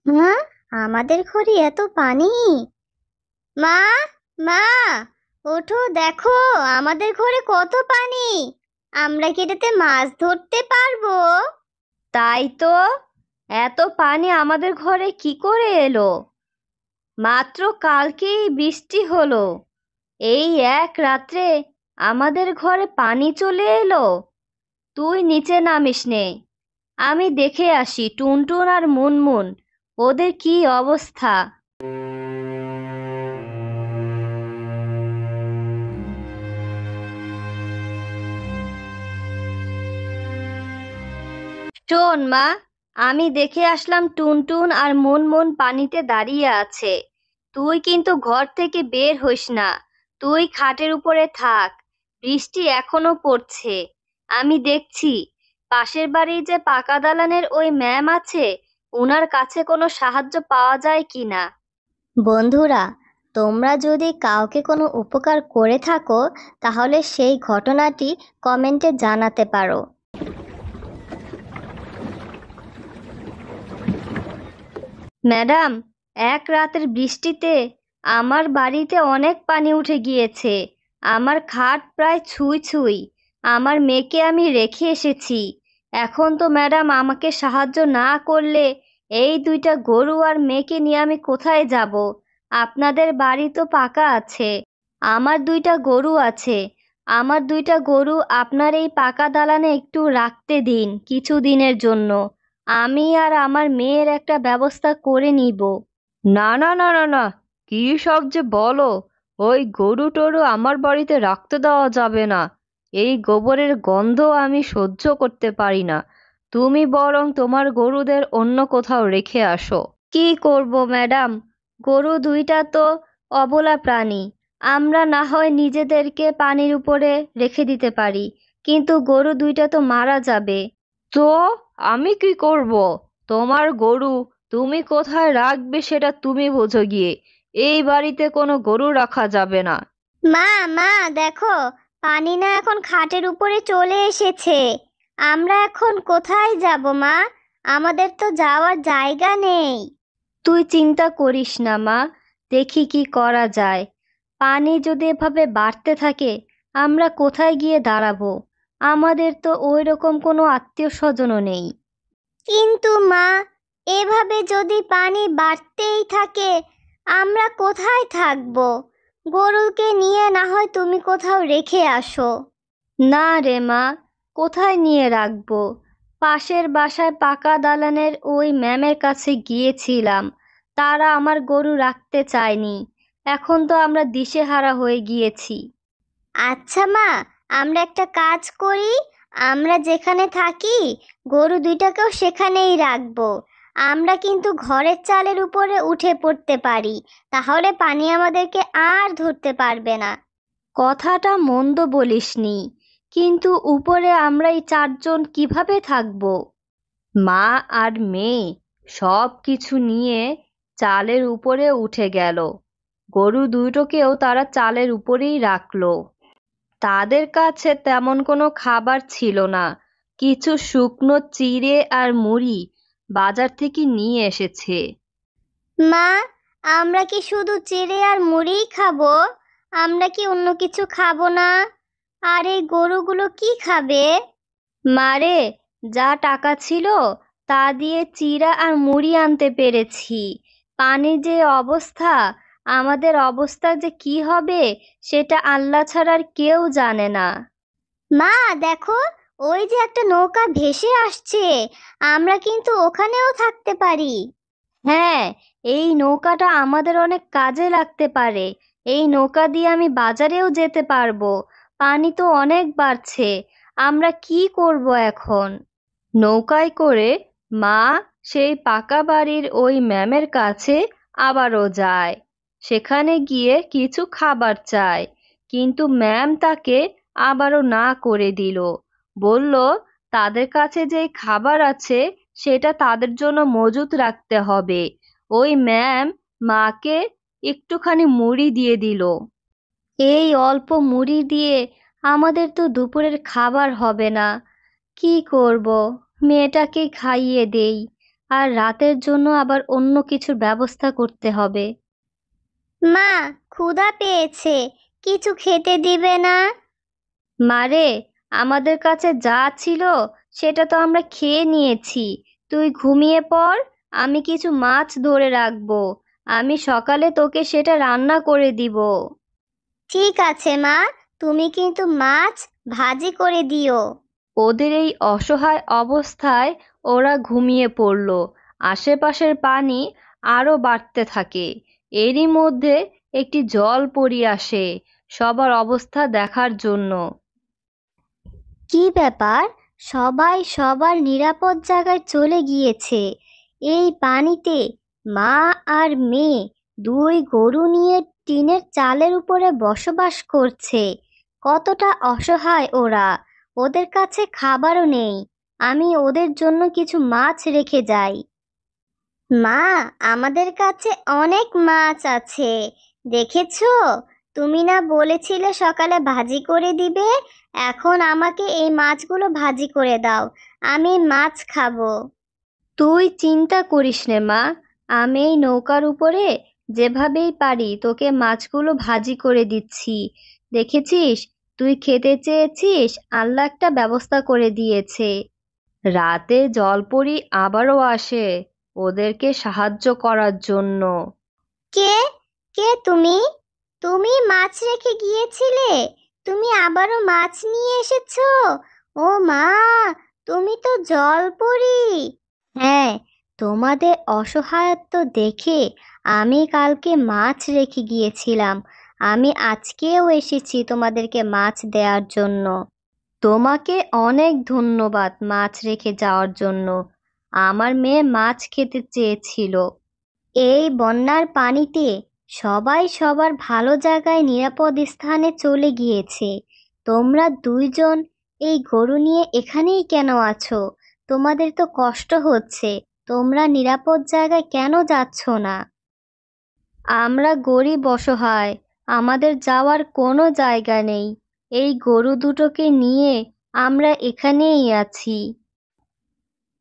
হ্যাঁ, আমাদের ঘরে এত পানি! মা, মা, ওঠো, দেখো আমাদের ঘরে কত পানি! আমরা কি এটাতে মাছ ধরতে পারবো? তাই তো, এত পানি আমাদের ঘরে কি করে এলো? মাত্র কালকেই বৃষ্টি হলো, এই এক রাত্রে আমাদের ঘরে পানি চলে এলো। তুই নিচে নামিস নে, আমি দেখে আসি টুনটুন আর মুনমুন ওদের কি অবস্থা। শোন মা, আমি দেখে আসলাম টুনটুন আর মুনমুন পানিতে দাঁড়িয়ে আছে। তুই কিন্তু ঘর থেকে বের হইস না, তুই খাটের উপরে থাক। বৃষ্টি এখনো পড়ছে, আমি দেখছি। পাশের বাড়ির যে পাকা দালানের ওই ম্যাম আছে, ওনার কাছে কোনো সাহায্য পাওয়া যায় কিনা। বন্ধুরা, তোমরা যদি কাউকে কোনো উপকার করে থাকো তাহলে সেই ঘটনাটি কমেন্টে জানাতে পারো। ম্যাডাম, এক রাতের বৃষ্টিতে আমার বাড়িতে অনেক পানি উঠে গিয়েছে। আমার খাট প্রায় ছুঁই ছুঁই। আমার মেয়েকে আমি রেখে এসেছি। এখন তো ম্যাডাম আমাকে সাহায্য না করলে এই দুইটা গরু আর মেয়েকে নিয়ে আমি কোথায় যাব? আপনাদের বাড়ি তো পাকা আছে, আমার দুইটা গরু আছে। আমার দুইটা গরু আপনার এই পাকা দালানে একটু রাখতে দিন কিছু দিনের জন্য। আমি আর আমার মেয়ের একটা ব্যবস্থা করে নিব। না না না না না, কি সব যে বলো! ওই গরু টরু আমার বাড়িতে রাখতে দেওয়া যাবে না। এই গোবরের গন্ধ আমি সহ্য করতে পারি না। তুমি বরং তোমার গরুদের অন্য কোথাও রেখে আসো। কি করব ম্যাডাম, গরু দুইটা তো অবলা প্রাণী। আমরা না হয় নিজেদেরকে পানির উপরে রেখে দিতে পারি, কিন্তু গরু দুইটা তো মারা যাবে। তো আমি কি করব? তোমার গরু তুমি কোথায় রাখবে সেটা তুমি বোঝো গিয়ে। এই বাড়িতে কোনো গরু রাখা যাবে না। মা, মা, দেখো, পানি না এখন খাটের উপরে চলে এসেছে। আমরা এখন কোথায় যাব মা? আমাদের তো যাওয়ার জায়গা নেই। তুই চিন্তা করিস না মা, দেখি কি করা যায়। পানি যদি এভাবে বাড়তে থাকে, আমরা কোথায় গিয়ে দাঁড়াবো? আমাদের তো ওই রকম কোনো আত্মীয় স্বজনও নেই। কিন্তু মা, এভাবে যদি পানি বাড়তেই থাকে আমরা কোথায় থাকবো? গরুকে নিয়ে না হয় তুমি কোথাও রেখে আসো। না রে মা, কোথায় নিয়ে রাখবো? পাশের বাসায় পাকা দালানের ওই ম্যামের কাছে গিয়েছিলাম, তারা আমার গরু রাখতে চায়নি। এখন তো আমরা দিশেহারা হয়ে গিয়েছি। আচ্ছা মা, আমরা একটা কাজ করি, আমরা যেখানে থাকি গরু দুইটাকেও সেখানেই রাখবো। আমরা কিন্তু ঘরের চালের উপরে উঠে পড়তে পারি, তাহলে পানি আমাদেরকে আর ধরতে পারবে না। কথাটা মন্দ বলিসনি, কিন্তু উপরে আমরা এই চারজন কিভাবে থাকবো? মা আর মেয়ে সব কিছু নিয়ে চালের উপরে উঠে গেল। গরু দুটোকেও তারা চালের উপরেই রাখলো। তাদের কাছে তেমন কোনো খাবার ছিল না। কিছু শুকনো চিড়ে আর মুড়ি বাজার থেকে নিয়ে এসেছে। মা, আমরা কি শুধু চিড়ে আর মুড়িই খাবো? আমরা কি অন্য কিছু খাবো না? আর এই গরুগুলো কি খাবে? মারে, যা টাকা ছিল তা দিয়ে চিড়া আর মুড়ি আনতে পেরেছি। পানির যে অবস্থা, আমাদের অবস্থা যে কি হবে সেটা আল্লাহ ছাড়া আর কেউ জানে না। মা, দেখো, ওই যে একটা নৌকা ভেসে আসছে, আমরা কিন্তু ওখানেও থাকতে পারি। হ্যাঁ, এই নৌকাটা আমাদের অনেক কাজে লাগতে পারে। এই নৌকা দিয়ে আমি বাজারেও যেতে পারবো। পানি তো অনেক বাড়ছে, আমরা কি করব এখন? নৌকায় করে মা সেই পাকা বাড়ির ওই ম্যামের কাছে আবারও যায়। সেখানে গিয়ে কিছু খাবার চায়, কিন্তু ম্যাম তাকে আবারও না করে দিল। বলল তাদের কাছে যেই খাবার আছে সেটা তাদের জন্য মজুত রাখতে হবে। ওই ম্যাম মাকে একটুখানি মুড়ি দিয়ে দিল। এই অল্প মুড়ি দিয়ে আমাদের তো দুপুরের খাবার হবে না। কি করব? মেয়েটাকে খাইয়ে দেই। আর রাতের জন্য আবার অন্য কিছুর ব্যবস্থা করতে হবে। মা, ক্ষুধা পেয়েছে, কিছু খেতে দিবে না? মারে, আমাদের কাছে যা ছিল সেটা তো আমরা খেয়ে নিয়েছি। তুই ঘুমিয়ে পড়, আমি কিছু মাছ ধরে রাখবো। আমি সকালে তোকে সেটা রান্না করে দিব। ঠিক আছে মা, তুমি কিন্তু মাছ ভাজি করে দিও। ওদের এই অসহায় অবস্থায় ওরা ঘুমিয়ে পড়ল। আশেপাশের পানি আরো বাড়তে থাকে। এরই মধ্যে একটি জলপরী আসে সবার অবস্থা দেখার জন্য। কি ব্যাপার, সবাই সবার নিরাপদ জায়গায় চলে গিয়েছে? এই পানিতে মা আর মেয়ে দুই গরু নিয়ে টিনের চালের উপরে বসবাস করছে। কতটা অসহায় ওরা! ওদের কাছে খাবারও নেই। আমি ওদের জন্য কিছু মাছ রেখে যাই। মা, আমাদের কাছে অনেক মাছ আছে, দেখেছো? তুমি না বলেছিলে সকালে ভাজি করে দিবে? এখন আমাকে এই মাছগুলো ভাজি করে দাও, আমি মাছ খাবো। তুই চিন্তা করিস নে মা, আমি এই নৌকার উপরে যেভাবেই পারি তোকে মাছগুলো ভাজি করে দিচ্ছি। দেখেছিস, তুই খেতে চেয়েছিস, আল্লাহ একটা ব্যবস্থা করে দিয়েছে। রাতে জলপরী আবারও আসে ওদেরকে সাহায্য করার জন্য। কে কে তুমি? তুমি মাছ রেখে গিয়েছিলে, তুমি আবারও মাছ নিয়ে এসেছো? ও মা, তুমি তো জলপরী! হ্যাঁ, তোমাদের অসহায়ত্ব দেখে আমি কালকে মাছ রেখে গিয়েছিলাম। আমি আজকেও এসেছি তোমাদেরকে মাছ দেওয়ার জন্য। তোমাকে অনেক ধন্যবাদ মাছ রেখে যাওয়ার জন্য। আমার মেয়ে মাছ খেতে চেয়েছিল। এই বন্যার পানিতে সবাই সবার ভালো জায়গায় নিরাপদ স্থানে চলে গিয়েছে। তোমরা দুইজন এই গরু নিয়ে এখানেই কেন আছো? তোমাদের তো কষ্ট হচ্ছে, তোমরা নিরাপদ জায়গায় কেন যাচ্ছ না? আমরা গরিব অসহায়, আমাদের যাওয়ার কোনো জায়গা নেই। এই গরু দুটোকে নিয়ে আমরা এখানেই আছি।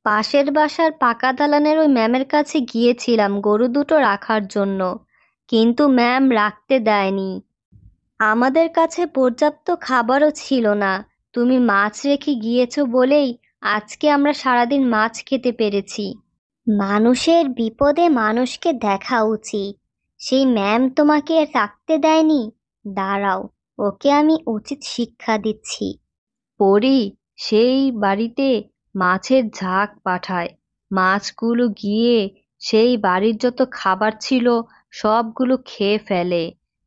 পাশের বাসার পাকা দালানের ওই ম্যামের কাছে গিয়েছিলাম গরু দুটো রাখার জন্য, কিন্তু ম্যাম রাখতে দেয়নি। আমাদের কাছে পর্যাপ্ত খাবারও ছিল না। তুমি মাছ রেখে গিয়েছো বলেই আজকে আমরা সারাদিন মাছ খেতে পেরেছি। মানুষের বিপদে মানুষকে দেখা উচিত। সেই ম্যাম তোমাকে রাখতে দেয়নি? দাঁড়াও, ওকে আমি উচিত শিক্ষা দিচ্ছি। পরী সেই বাড়িতে মাছের ঝাঁক পাঠায়। মাছগুলো গিয়ে সেই বাড়ির যত খাবার ছিল সবগুলো খেয়ে ফেলে,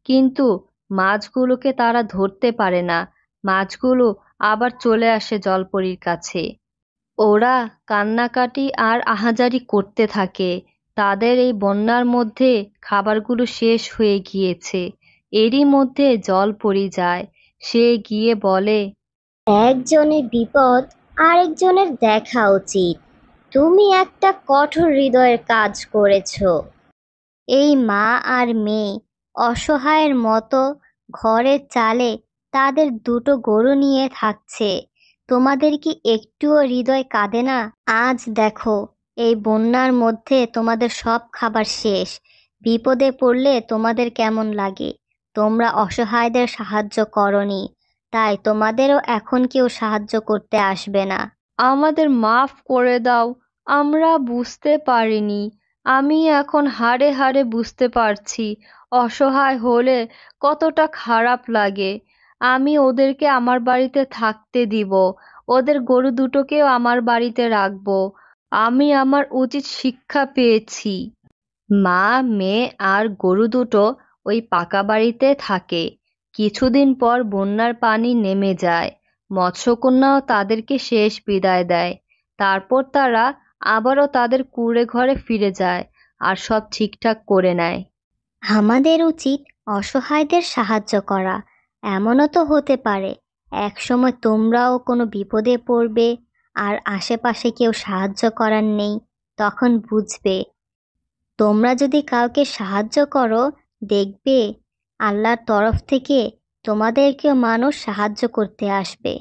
কিন্তু মাছগুলোকে তারা ধরতে পারে না। মাছগুলো আবার চলে আসে জলপরীর কাছে। ওরা কান্নাকাটি আর আহাজারি করতে থাকে। তাদের এই বন্যার মধ্যে খাবারগুলো শেষ হয়ে গিয়েছে। এরই মধ্যে জলপরী যায়। সে গিয়ে বলে, একজনের বিপদ আরেকজনের দেখা উচিত। তুমি একটা কঠোর হৃদয়ের কাজ করেছো। এই মা আর মেয়ে অসহায়ের মতো ঘরের চালে তাদের দুটো গরু নিয়ে থাকছে। তোমাদের কি একটুও হৃদয় কাঁদে না? আজ দেখো, এই বন্যার মধ্যে তোমাদের সব খাবার শেষ। বিপদে পড়লে তোমাদের কেমন লাগে? তোমরা অসহায়দের সাহায্য করনি, তাই তোমাদেরও এখন কেউ সাহায্য করতে আসবে না। আমাদের মাফ করে দাও, আমরা বুঝতে পারিনি। আমি এখন হাড়ে হাড়ে বুঝতে পারছি অসহায় হলে কতটা খারাপ লাগে। আমি ওদেরকে আমার বাড়িতে থাকতে দিব, ওদের গরু দুটোকেও আমার বাড়িতে রাখবো। আমি আমার উচিত শিক্ষা পেয়েছি। মা, মেয়ে আর গরু দুটো ওই পাকা বাড়িতে থাকে। কিছুদিন পর বন্যার পানি নেমে যায়। মৎস্যকন্যাও তাদেরকে শেষ বিদায় দেয়। তারপর তারা আবারও তাদের কুঁড়ে ঘরে ফিরে যায় আর সব ঠিকঠাক করে নেয়। আমাদের উচিত অসহায়দের সাহায্য করা। এমনও তো হতে পারে একসময় তোমরাও কোনো বিপদে পড়বে আর আশেপাশে কেউ সাহায্য করার নেই। তখন বুঝবে। তোমরা যদি কাউকে সাহায্য করো, দেখবে আল্লাহর তরফ থেকে তোমাদেরকেও মানুষ সাহায্য করতে আসবে।